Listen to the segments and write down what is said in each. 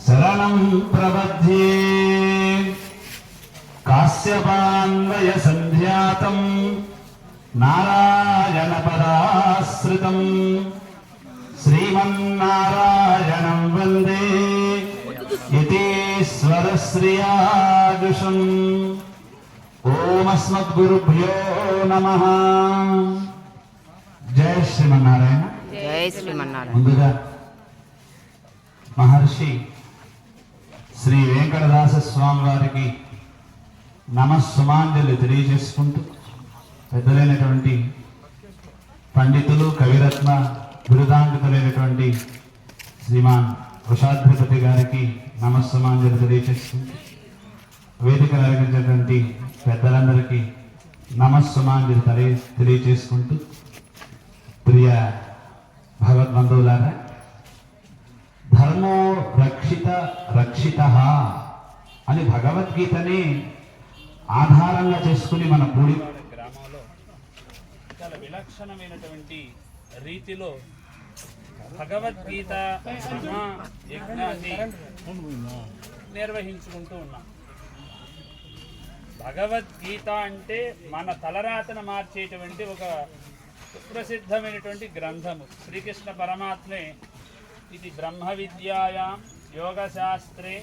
శరణం ప్రబధ్యే కాశ్యపాన్వయ సంధ్యాతం నారాయణ పదాశ్రితం శ్రీమన్నారాయణం వందే యతీశ్వర శ్రియాజుషం. ఓం అస్మద్గురుభ్యో నమః. జై శ్రీమన్నారాయణ. జై శ్రీమన్నారాయణ. ముందుగా మహర్షి శ్రీ వెంకటదాస స్వామి వారికి నమస్సుమాంజలి తెలియజేసుకుంటూ పెద్దలైనటువంటి పండితులు కవిరత్న బిరుదాంకితులైనటువంటి శ్రీమాన్ వృషాద్రిపతి గారికి నమస్సుమాంజలి తెలియజేసుకుంటూ వేదికలు అలంకరించినటువంటి పెద్దలందరికీ నమస్సుమాంజలి తెలియజేసుకుంటూ ప్రియ భగవద్బంధువులారా, ధర్మో రక్షిత రక్షిత అని భగవద్గీతని ఆధారంగా చేసుకుని మన పూడివాడ గ్రామంలో చాలా విలక్షణమైనటువంటి రీతిలో భగవద్గీత యజ్ఞాన్ని నిర్వహించుకుంటూ ఉన్నాం. భగవద్గీత అంటే మన తలరాతను మార్చేటువంటి ఒక సుప్రసిద్ధమైనటువంటి గ్రంథము. శ్రీకృష్ణ పరమాత్మే ఇది బ్రహ్మ విద్యాయాం యోగశాస్త్రే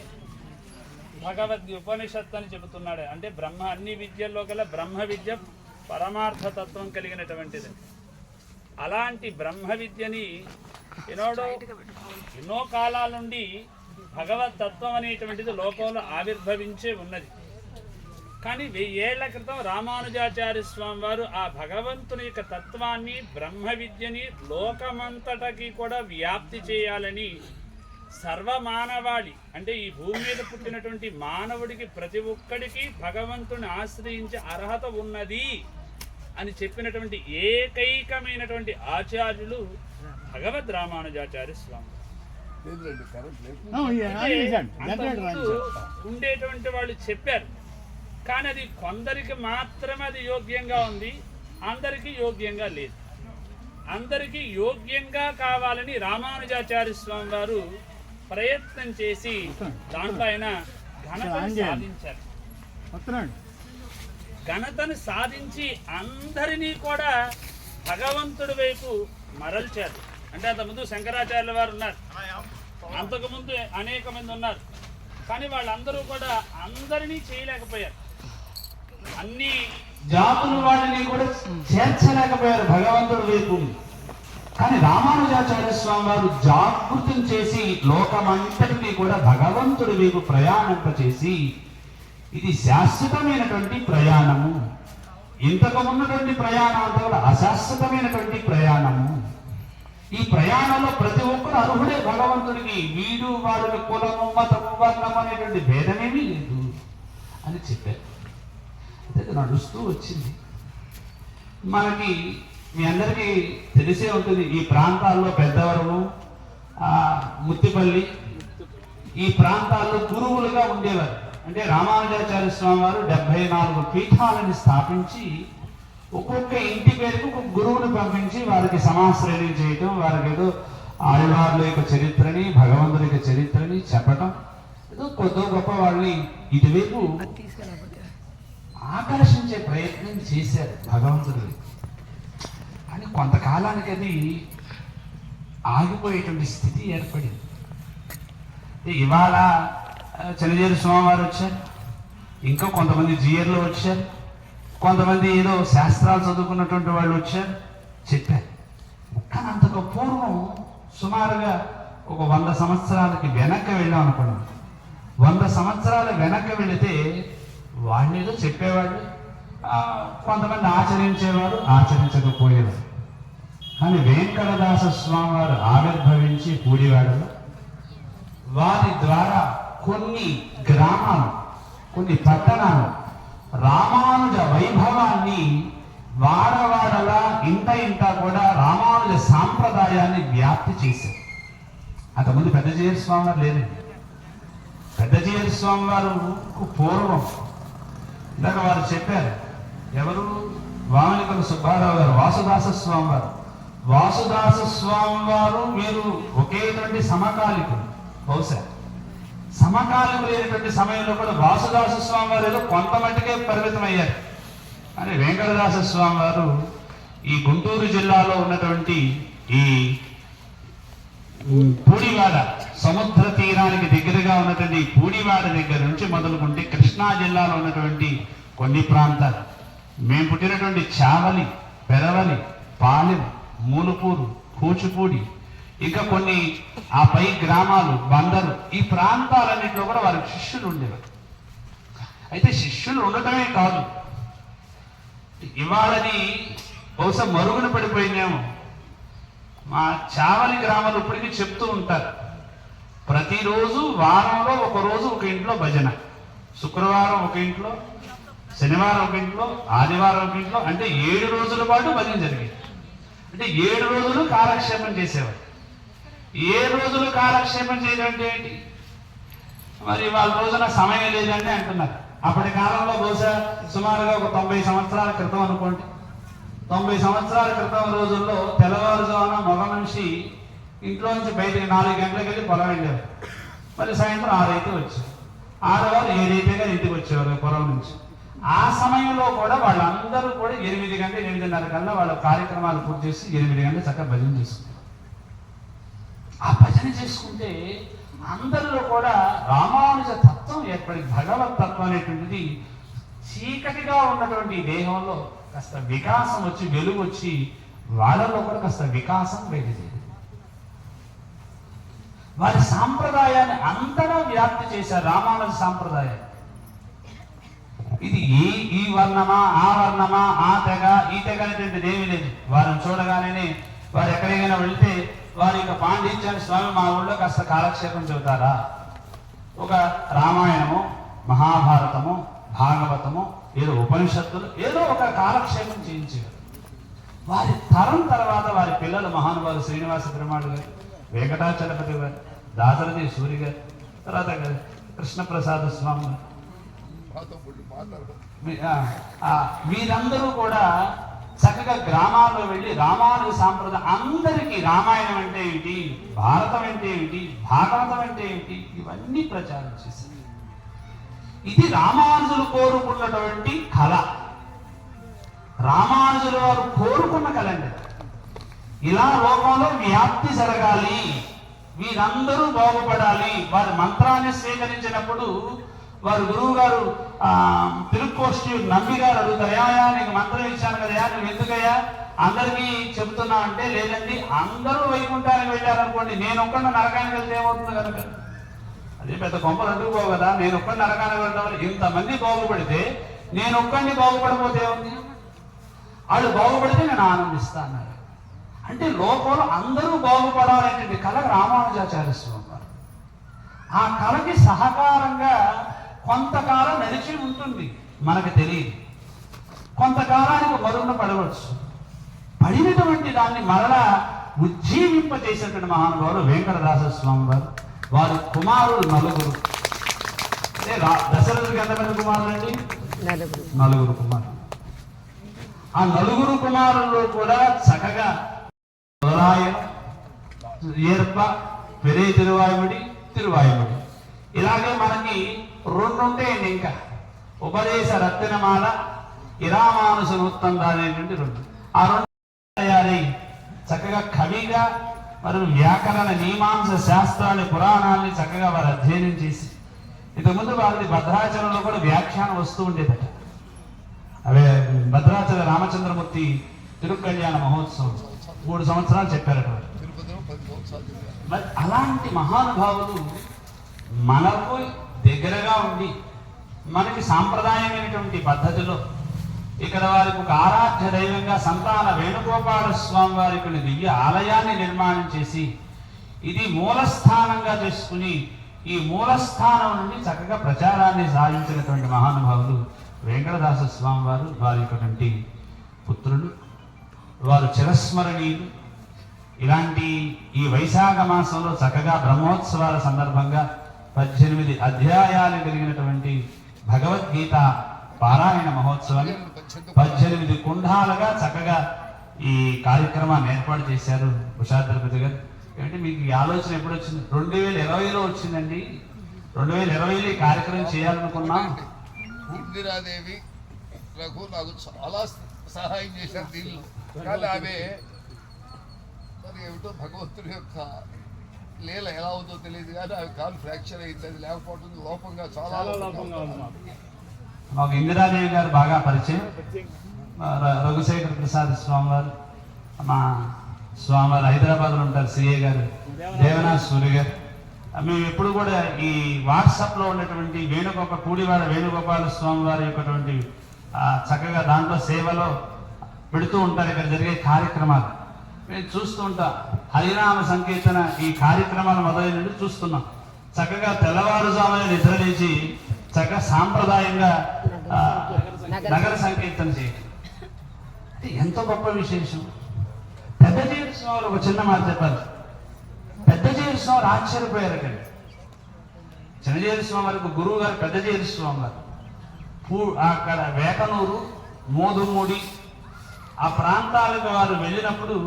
ఉపనిషత్తు అని చెబుతున్నాడు. అంటే అన్ని విద్యల్లో గల బ్రహ్మ విద్య పరమార్థతత్వం కలిగినటువంటిది. అలాంటి బ్రహ్మ విద్యని ఎన్నో కాలాల నుండి భగవతత్వం అనేటువంటిది లోకంలో ఆవిర్భవించే ఉన్నది. కానీ 1000 ఏళ్ల క్రితం రామానుజాచార్య స్వామి వారు ఆ భగవంతుని యొక్క తత్వాన్ని, బ్రహ్మ విద్యని లోకమంతటకి కూడా వ్యాప్తి చేయాలని సర్వమానవాళి అంటే ఈ భూమి మీద పుట్టినటువంటి మానవుడికి ప్రతి ఒక్కడికి భగవంతుని ఆశ్రయించే అర్హత ఉన్నది అని చెప్పినటువంటి ఏకైకమైనటువంటి ఆచార్యులు భగవద్ రామానుజాచార్య స్వామి. ఉండేటువంటి వాళ్ళు చెప్పారు, కానీ అది కొందరికి మాత్రమే అది యోగ్యంగా ఉంది, అందరికీ యోగ్యంగా లేదు. అందరికీ యోగ్యంగా కావాలని రామానుజాచార్య స్వామి వారు ప్రయత్నం చేసి దాంట్లో ఆయన ఘనతను సాధించారు. ఘనతను సాధించి అందరినీ కూడా భగవంతుడి వైపు మరల్చారు. అంటే అంతకుముందు శంకరాచార్యుల వారు ఉన్నారు, అంతకుముందు అనేక మంది ఉన్నారు, కానీ వాళ్ళందరూ కూడా అందరినీ చేయలేకపోయారు. అన్ని జాతుల వాళ్ళని కూడా చేర్చలేకపోయారు భగవంతుడి వైపు. కానీ రామానుజాచార్య స్వామి వారు జాగృతం చేసి లోకమంతటినీ కూడా భగవంతుడి వైపు ప్రయాణింపచేసి ఇది శాశ్వతమైనటువంటి ప్రయాణము, ఇంతకు ఉన్నటువంటి ప్రయాణం అంతా కూడా అశాశ్వతమైనటువంటి ప్రయాణము. ఈ ప్రయాణంలో ప్రతి ఒక్కరు అర్హుడే భగవంతుడికి. వీడు వాడికి కులము మతము వర్ణం అనేటువంటి భేదమేమీ లేదు అని చెప్పారు. అయితే నడుస్తూ వచ్చింది. మనకి మీ అందరికీ తెలిసే ఉంటుంది, ఈ ప్రాంతాల్లో పెద్దవరము, ముత్తిపల్లి, ఈ ప్రాంతాల్లో గురువులుగా ఉండేవారు. అంటే రామానుజాచార్య స్వామి వారు 74 పీఠాలను స్థాపించి ఒక్కొక్క ఇంటి పేరుకు ఒక గురువుని పంపించి వారికి సమాశ్రయం చేయటం, వారికి ఏదో ఆళ్వార్ల యొక్క చరిత్రని, భగవంతుడి యొక్క చరిత్రని చెప్పటం, ఏదో కొద్ది గొప్ప వాళ్ళని ఇటువైపు ఆకర్షించే ప్రయత్నం చేశారు భగవంతుడు. కానీ కొంతకాలానికి అది ఆగిపోయేటువంటి స్థితి ఏర్పడింది. ఇవాళ చెన్నజేరు స్వామివారు వచ్చారు, ఇంకా కొంతమంది జీయర్లు వచ్చారు, కొంతమంది ఏదో శాస్త్రాలు చదువుకున్నటువంటి వాళ్ళు వచ్చారు, చెప్పారు. కానీ అంతకు పూర్వం సుమారుగా ఒక 100 సంవత్సరాలకి వెనక్కి వెళ్ళాం అనుకోండి. 100 సంవత్సరాల వెనక్కి వెళితే వాళ్ళు ఏదో చెప్పేవాళ్ళు, కొంతమంది ఆచరించేవారు, ఆచరించకపోయేవారు. కానీ వెంకటదాస స్వామి వారు ఆవిర్భవించి పూడివాడలో వారి ద్వారా కొన్ని గ్రామాలు, కొన్ని పట్టణాలు రామానుజ వైభవాన్ని వాడవాడలా ఇంట కూడా రామానుజ సాంప్రదాయాన్ని వ్యాప్తి చేశారు. అంతకుముందు పెద్దజీయర్ స్వామి వారు లేరండి. పెద్దజీయర్ స్వామి వారు పూర్వం ఇందాక వారు చెప్పారు, ఎవరు? వామనికల సుబ్బారావు గారు, వాసుదాస స్వామి వారు. వాసుదాస స్వామి వారు వీరు ఒకేటువంటి సమకాలికులు. బహుశా సమకాలీనటువంటి సమయంలో కూడా వాసుదాస స్వామి వారు ఏదో కొంత మట్టుకే పరిమితం అయ్యారు. కానీ వెంకటదాస స్వామి వారు ఈ గుంటూరు జిల్లాలో ఉన్నటువంటి ఈ పూడివాడ సముద్ర తీరానికి దగ్గరగా ఉన్నటువంటి పూడివాడ దగ్గర నుంచి మొదలుకుంటే కృష్ణా జిల్లాలో ఉన్నటువంటి కొన్ని ప్రాంతాలు, మేము పుట్టినటువంటి చావలి, పెరవలి, పాలెం, మూలుపూరు, కూచిపూడి, ఇంకా కొన్ని ఆ పై గ్రామాలు, బందరు, ఈ ప్రాంతాలన్నింటిలో కూడా వారికి శిష్యులు ఉండేవారు. అయితే శిష్యులు ఉండటమే కాదు, ఇవాళని బహుశా మరుగున పడిపోయినాము. మా చావలి గ్రామాలు ఇప్పటికీ చెప్తూ ఉంటారు, ప్రతిరోజు వారంలో ఒక రోజు ఒక ఇంట్లో భజన, శుక్రవారం ఒక ఇంట్లో, శనివారం ఒక ఇంట్లో, ఆదివారం ఒక ఇంట్లో, అంటే 7 రోజుల పాటు భజన జరిగేది. అంటే 7 రోజులు కాలక్షేపం చేసేవారు. 7 రోజులు కాలక్షేపం చేయడం అంటే ఏంటి? మరి వాళ్ళ రోజున సమయం లేదండి అంటున్నారు. అప్పటి కాలంలో బహుశా సుమారుగా ఒక 90 సంవత్సరాల క్రితం అనుకోండి, 90 సంవత్సరాల క్రితం రోజుల్లో తెల్లవారుజామున మగ మనిషి ఇంట్లో నుంచి బయటకు 4 గంటలకు వెళ్ళి పొలం వెళ్ళేవారు. మళ్ళీ సాయంత్రం 6 అయితే వచ్చారు, ఆడవారు 7 అయితేగా ఇంటికి వచ్చేవారు పొలం నుంచి. ఆ సమయంలో కూడా వాళ్ళందరూ కూడా 8 గంటల 8:30 కల్లా వాళ్ళ కార్యక్రమాలు పూర్తి చేసి 8 గంటలు చక్కగా భజన చేసుకుంటారు. ఆ భజన చేసుకుంటే అందరిలో కూడా రామానుజ తత్వం ఏర్పడి, భగవత్ తత్వం అనేటువంటిది చీకటిగా ఉన్నటువంటి దేహంలో కాస్త వికాసం వచ్చి, వెలుగు వచ్చి, వాళ్ళలో కూడా కాస్త వికాసం బయలుదేరింది. వారి సాంప్రదాయాన్ని అంతగా వ్యాప్తి చేశారు. రామానుజ సాంప్రదాయం ఇది ఈ వర్ణమా, ఆ వర్ణమా, ఆ తెగ, ఈ తెగ అనేటువంటిది ఏమీ లేదు. వారిని చూడగానే వారు ఎక్కడికైనా వెళ్తే వారి యొక్క పాండిత్యాన్ని, స్వామి మా ఊళ్ళో కాస్త కాలక్షేపం చెబుతారా, ఒక రామాయణము, మహాభారతము, భాగవతము, ఏదో ఉపనిషత్తులు, ఏదో ఒక కాలక్షేపం చేయించేవారు. వారి తరం తర్వాత వారి పిల్లలు మహానుభావులు శ్రీనివాస పెరుమాళ్ గారు, వెంకటాచలపతి గారు, దాసరథి సూరి గారు, తర్వాత కృష్ణప్రసాద స్వామి గారు, వీరందరూ కూడా చక్కగా గ్రామాల్లో వెళ్ళి రామానుజ సాంప్రదాయం అందరికీ రామాయణం అంటే ఏమిటి, భారతం అంటే ఏమిటి, భాగవతం అంటే ఏమిటి, ఇవన్నీ ప్రచారం చేశారు. ఇది రామానుజులు కోరుకున్నటువంటి కళ, రామానుజులు వారు కోరుకున్న కళ అండి. ఇలా లోకంలో వ్యాప్తి జరగాలి, వీరందరూ బాగుపడాలి. వారి మంత్రాన్ని స్వీకరించినప్పుడు వారు గురువు గారు తిరుక్కోష్టి నమ్మి గారు అడుగుతాయా, నీకు మంత్రం ఇచ్చాను కదయా, నువ్వు ఎందుకయ్యా అందరికీ చెబుతున్నా అంటే, లేదండి అందరూ వైకుంఠానికి వెళ్ళారనుకోండి, నేను ఒక్కడిని నరకానికి వెళ్తే ఏమవుతుంది కనుక, అదే పెద్ద కొంపలు అంటుకోవు కదా, నేను ఒక్కడిని నరకానికి వెళ్ళడం వల్ల ఇంతమంది బాగుపడితే నేను ఒక్కడిని బాగుపడిపోతే ఏముంది, వాళ్ళు బాగుపడితే నేను ఆనందిస్తా అన్నారు. అంటే లోకంలో అందరూ బాగుపడాలనేటువంటి కళ రామానుజాచార్య స్వామి వారు. ఆ కళకి సహకారంగా కొంతకాలం నడిచి ఉంటుంది, మనకు తెలియదు. కొంతకాలానికి మరుగున పడవచ్చు. పడినటువంటి దాన్ని మరలా ఉజ్జీవింపజేసినటువంటి మహానుభావులు వెంకటదాస స్వామి వారు. వారి కుమారులు 4. అంటే దశరథుడికి ఎంతమంది కుమారులు అండి? 4 కుమారులు. ఆ 4 కుమారుల్లో కూడా చక్కగా ఏర్ప, పెరే తిరువాయుడి, తిరువాయుడి, ఇలాగే మనకి 2 ఉంటాయండి. ఇంకా ఉపదేశ రత్నమాల, ఇరామానుష ఉత్తంద అనేటువంటి 2. ఆ 2 తయారై చక్కగా కవిగా మరియు వ్యాకరణ, మీమాంస శాస్త్రాన్ని, పురాణాన్ని చక్కగా వారు అధ్యయనం చేసి, ఇంతకుముందు వారిది భద్రాచలంలో కూడా వ్యాఖ్యానం వస్తూ ఉండేదట. అవే భద్రాచల రామచంద్రమూర్తి తిరుకళ్యాణ మహోత్సవం 3 సంవత్సరాలు చెప్పారట. మరి అలాంటి మహానుభావులు మనకు దగ్గరగా ఉండి, మనకి సాంప్రదాయమైనటువంటి పద్ధతిలో ఇక్కడ వారికి ఒక ఆరాధ్య దైవంగా సంతాన వేణుగోపాల స్వామి వారికి దివ్య ఆలయాన్ని నిర్మాణం చేసి, ఇది మూలస్థానంగా చేసుకుని, ఈ మూలస్థానం నుండి చక్కగా ప్రచారాన్ని సాధించినటువంటి మహానుభావులు వెంకటదాస స్వామి వారు. వారి యొక్క పుత్రులు, వారు చిరస్మరణీయులు. ఇలాంటి ఈ వైశాఖ మాసంలో చక్కగా బ్రహ్మోత్సవాల సందర్భంగా 18 అధ్యాయాలు కలిగినటువంటి భగవద్గీత పారాయణ మహోత్సవాన్ని 18 కుండాలుగా చక్కగా ఈ కార్యక్రమాన్ని ఏర్పాటు చేశారు కుశాద్రపతి గారు. ఏమంటే మీకు ఈ ఆలోచన ఎప్పుడు వచ్చింది? 2020లో వచ్చిందండి. 2020లో ఈ కార్యక్రమం చేయాలనుకున్నాం. ఇందిరాదేవి నాకు చాలా సహాయం చేశారు దీనిలో. కానీ ఆమె మరి ఏమిటో భగవంతుడి యొక్క లీల ఎలా అవుతుందో తెలియదు కానీ ఆమె కాలు ఫ్రాక్చర్ అయింది. అది లేకపోవడం లోపంగా చాలా లోపంగా ఉంది. మాకు ఇందిరాదేవి గారు బాగా పరిచయం. రఘుశేఖర ప్రసాద్ స్వామి వారు, మా స్వామివారు హైదరాబాద్లో ఉంటారు, సిఏ గారు, దేవనాథ్ సూర్య గారు. మేము ఎప్పుడు కూడా ఈ వాట్సాప్లో ఉన్నటువంటి పూడివాడ వేణుగోపాల స్వామి వారి యొక్కటువంటి చక్కగా దాంట్లో సేవలో పెడుతూ ఉంటారు. ఇక్కడ జరిగే కార్యక్రమాలు మేము చూస్తూ ఉంటాం. హరినామ సంకీర్తన ఈ కార్యక్రమాలు మొదలైన నుండి చూస్తున్నాం. చక్కగా తెల్లవారుజామున నిద్రలేచి చక్కగా సాంప్రదాయంగా నగర సంకీర్తన చేయటం ఎంతో గొప్ప విశేషం. పెద్ద జీవి స్వామి ఒక చిన్న మాట చెప్పారు. పెద్ద జీవి స్వామి ఆశ్చర్యపోయారు. కానీ చిన్నజీవి స్వామి వారికి గురువు గారు పెద్ద జీవి స్వామి వారు అక్కడ వేకనూరు, మోదుమూడి ఆ ప్రాంతాలకు వారు వెళ్ళినప్పుడు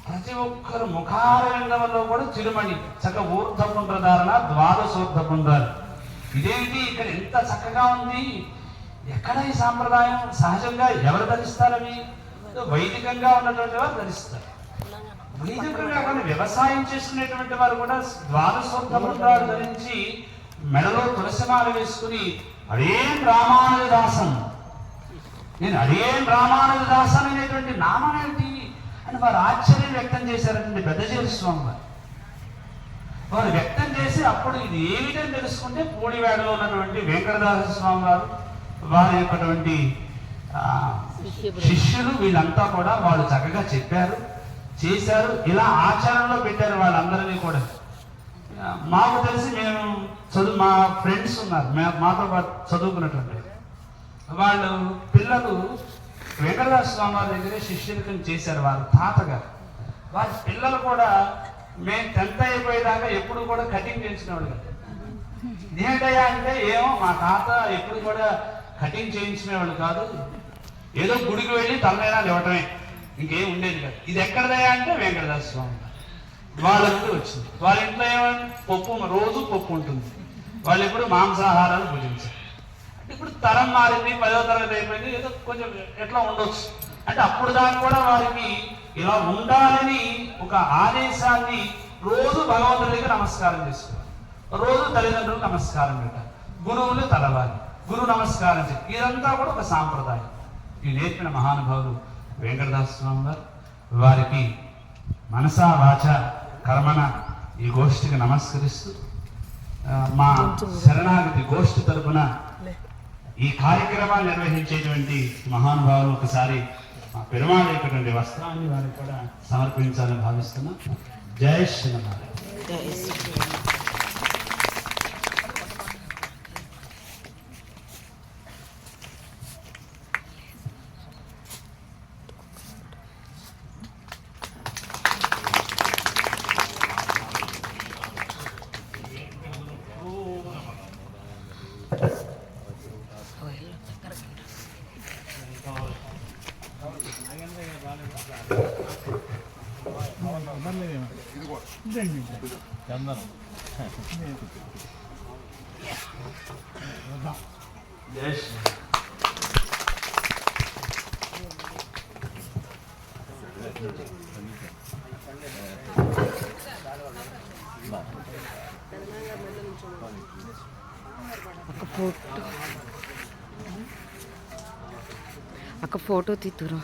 ప్రతి ఒక్కరు ముఖారవిందంలో కూడా చిరుమణి చక్క ఊర్ధపుండ్రధారణ, ద్వాదశోర్ధపుండ్రాలు. ఇదేంటి ఇక్కడ ఎంత చక్కగా ఉంది, ఎక్కడ ఈ సాంప్రదాయం? సహజంగా ఎవరు ధరిస్తారవి? వైదికంగా ఉన్నటువంటి వారు ధరిస్తారు. వైదికంగా కానీ వ్యవసాయం చేసుకునేటువంటి వారు కూడా ద్వాదశోర్ధపుండ్రాలు ధరించి మెడలో తులసిమాల వేసుకుని అడేం రామానుజదాసన్, నేను అడేం రామానుజదాసన్ అనేటువంటి నామం ఏంటి అని వారు ఆశ్చర్యం వ్యక్తం చేశారంటే పెద్దజీవి స్వామి వారు వ్యక్తం చేసి అప్పుడు ఇది ఏమిటని తెలుసుకుంటే పూడివాడలో ఉన్నటువంటి వెంకటదాస స్వామి వారి యొక్కటువంటి శిష్యులు వీళ్ళంతా కూడా వాళ్ళు చక్కగా చెప్పారు, చేశారు, ఇలా ఆచరణలో పెట్టారు వాళ్ళందరినీ కూడా. మాకు తెలిసి మా ఫ్రెండ్స్ ఉన్నారు, మాతో పాటు చదువుకున్నటువంటి వాళ్ళు పిల్లలు వెంకటదాస స్వామి వారి దగ్గరే శిష్యులకం చేశారు. వారి తాతగారు వారి పిల్లలు కూడా మేము 10th అయిపోయేదాకా ఎప్పుడు కూడా కటింగ్ చేయించినవాడు కదా. ఇదేంటయ్యా అంటే ఏమో మా తాత ఎప్పుడు కూడా కటింగ్ చేయించినవాడు కాదు, ఏదో గుడికి వెళ్ళి తలనైనాలు ఇవ్వటమే, ఇంకేం ఉండేది కాదు. ఇది ఎక్కడదయ్యా అంటే వెంకటదాస స్వామి వాళ్ళ నుండి వచ్చింది. వాళ్ళ ఇంట్లో ఏమైనా రోజు పప్పు ఉంటుంది. వాళ్ళు ఎప్పుడు మాంసాహారాలు భుజించారు. ఇప్పుడు తరం మారింది, 10వ తరగతి అయిపోయింది, ఏదో కొంచెం ఎట్లా ఉండొచ్చు అంటే అప్పుడు దాకా కూడా వారికి ఇలా ఉండాలని ఒక ఆదేశాన్ని రోజు భగవంతుడికి నమస్కారం చేసుకోవాలి, రోజు తల్లిదండ్రులకు నమస్కారం పెట్టాలి, గురువులు తలవాలి, గురువు నమస్కారం చేయాలి. ఇదంతా కూడా ఒక సాంప్రదాయం. ఈ నేర్పిన మహానుభావులు వెంకటదాస స్వామి గారు. వారికి మనసా వాచ కర్మణ ఈ గోష్ఠికి నమస్కరిస్తూ మా శరణాగతి గోష్ఠి తరపున ఈ కార్యక్రమాన్ని నిర్వహించేటువంటి మహానుభావులు ఒకసారి మా పెరుమాళ్ యొక్క వస్త్రాన్ని వారికి కూడా సమర్పించాలని భావిస్తున్నాం. జై శ్రీరామ్. అక్క ఫోటో తీతురా.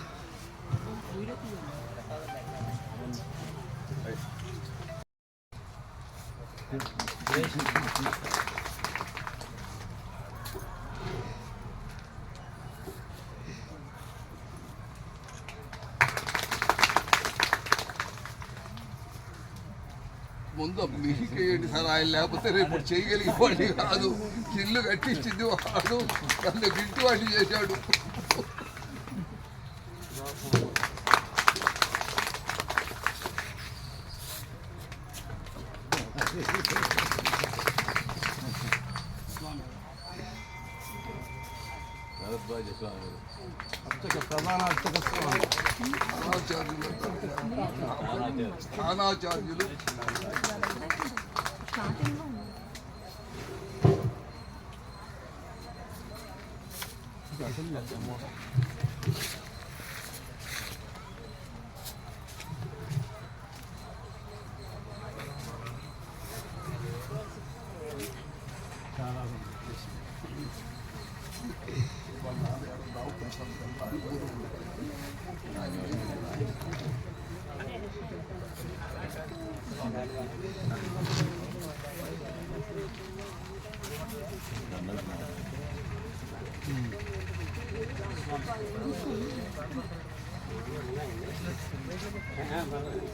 ముందు మీకేంటి సార్, ఆయన లేకపోతే రేపు చేయగలిగేవాడిని కాదు. ఇల్లు కట్టించింది వాడు, నన్ను గిట్టువాడిని చేశాడు. స్థానాచార్యులు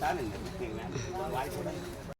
చాలండి